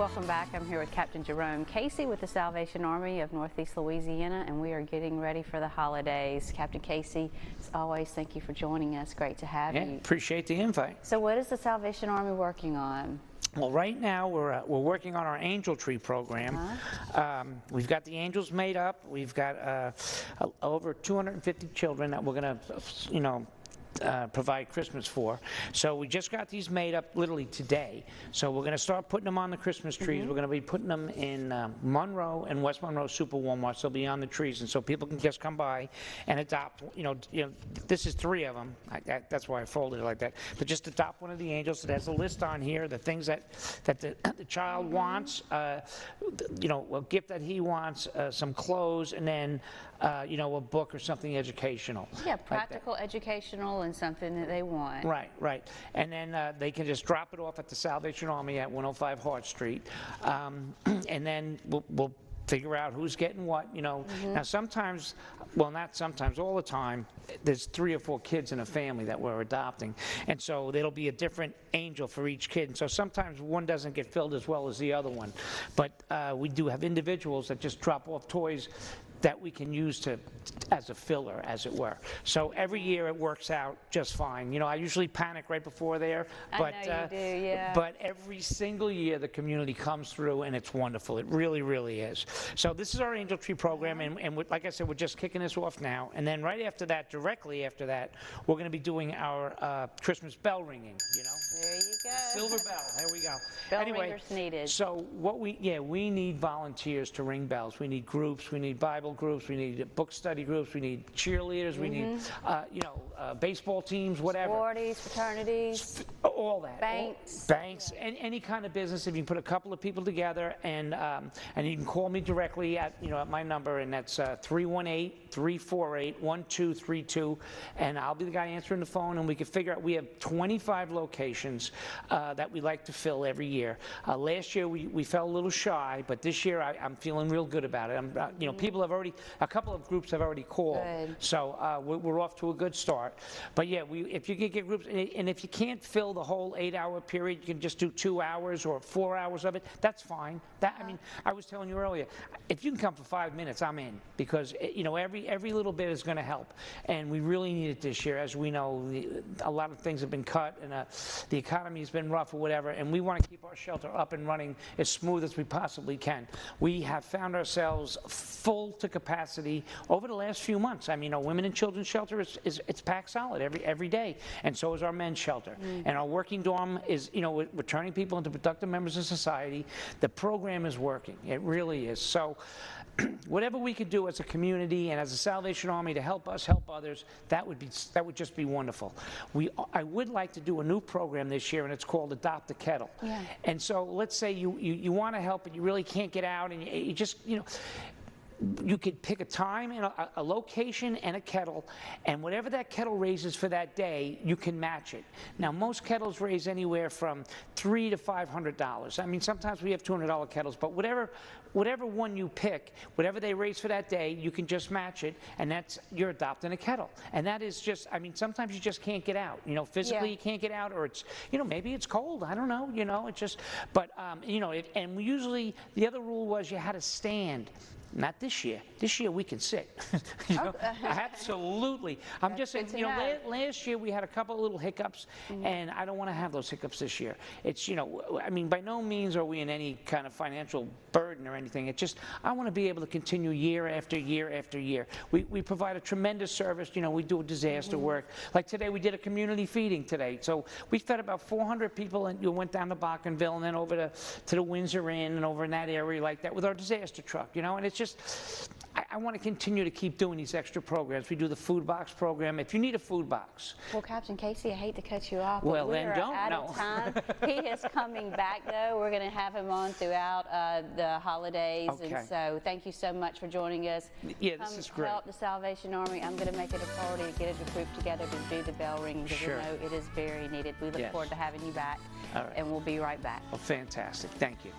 welcome back. I'm here with Captain Jerome Casey with the Salvation Army of Northeast Louisiana, and we are getting ready for the holidays. Captain Casey, as always, thank you for joining us. Great to have you. Appreciate the invite. So what is the Salvation Army working on? Well, right now we're working on our Angel Tree program. We've got the angels made up. We've got over 250 children that we're going to, provide Christmas for. So we just got these made up literally today. So we're going to start putting them on the Christmas trees. We're going to be putting them in Monroe and West Monroe Super Walmarts. They'll be on the trees, and so people can just come by and adopt. This is 3 of them. That's why I folded it like that. But just adopt one of the angels. It has a list on here, the things that the child wants. A gift that he wants, some clothes, and then a book or something educational. Yeah, practical, educational, and something that they want. Right. And then they can just drop it off at the Salvation Army at 105 Hart Street, and then we'll figure out who's getting what. Now sometimes, well, not sometimes, all the time, there's 3 or 4 kids in a family that we're adopting, and so there'll be a different angel for each kid, and so sometimes one doesn't get filled as well as the other one. But we do have individuals that just drop off toys that we can use as a filler, as it were. So every year it works out just fine. I usually panic right before there, but I know you do, yeah. But every single year the community comes through, and it's wonderful. It really, really is. So this is our Angel Tree program, and like I said, we're just kicking this off now. And then right after that, directly after that, we're going to be doing our Christmas bell ringing. There you go. Silver bell. There we go. Bell ringers needed. So we need volunteers to ring bells. We need groups. We need Bible groups. We need book study groups. We need cheerleaders. We need baseball teams. Whatever. Sororities, fraternities. All that. Banks. And any kind of business. If you can put a couple of people together, and you can call me directly at my number, and that's 318-348-1232, and I'll be the guy answering the phone, and we can figure out. We have 25 locations that we like to fill every year. Last year we fell a little shy, but this year I'm feeling real good about it. People have already, a couple of groups have already called, so we're off to a good start. But yeah, if you can get groups, and if you can't fill the whole 8-hour period, you can just do 2 hours or 4 hours of it. That's fine. I was telling you earlier, if you can come for 5 minutes, I'm in, because every little bit is going to help, and we really need it this year. As we know, a lot of things have been cut, and the economy has been rough or whatever, and we want to keep our shelter up and running as smooth as we possibly can. We have found ourselves full to capacity over the last few months. Women and children's shelter it's packed solid every day, and so is our men's shelter. And our working dorm is, we're turning people into productive members of society. The program is working. It really is. So whatever we could do as a community and as a Salvation Army to help us help others, that would just be wonderful. I would like to do a new program this year, and it's called Adopt a Kettle. Yeah. And so let's say you want to help, but you really can't get out, and you just you could pick a time and a location and a kettle, and whatever that kettle raises for that day, you can match it. Now, most kettles raise anywhere from $300 to $500. Sometimes we have $200 kettles, but whatever one you pick, whatever they raise for that day, you can just match it, and you're adopting a kettle. And that is just, sometimes you just can't get out. Physically you can't get out, or it's, maybe it's cold. I don't know. It's just, but and we usually, the other rule was you had to stand. Not this year. This year we can sit. Absolutely. I'm just saying, last year we had a couple of little hiccups, and I don't want to have those hiccups this year. It's, by no means are we in any kind of financial burden or anything. It's just, I want to be able to continue year after year after year. We provide a tremendous service. We do disaster work. Like today, we did a community feeding today. So we fed about 400 people, and you went down to Bockenville and then over to the Windsor Inn and over in that area like that with our disaster truck, and it's just, I want to continue to keep doing these extra programs. We do the food box program. If you need a food box. Well, Captain Casey, I hate to cut you off. Well, then don't. Out of time. He is coming back, though. We're going to have him on throughout the holidays. Okay. And so thank you so much for joining us. Yeah, this is great. Help the Salvation Army. I'm going to make it a priority to get a group together to do the bell ringing, because we know it is very needed. We look forward to having you back. All right. And we'll be right back. Well, fantastic. Thank you.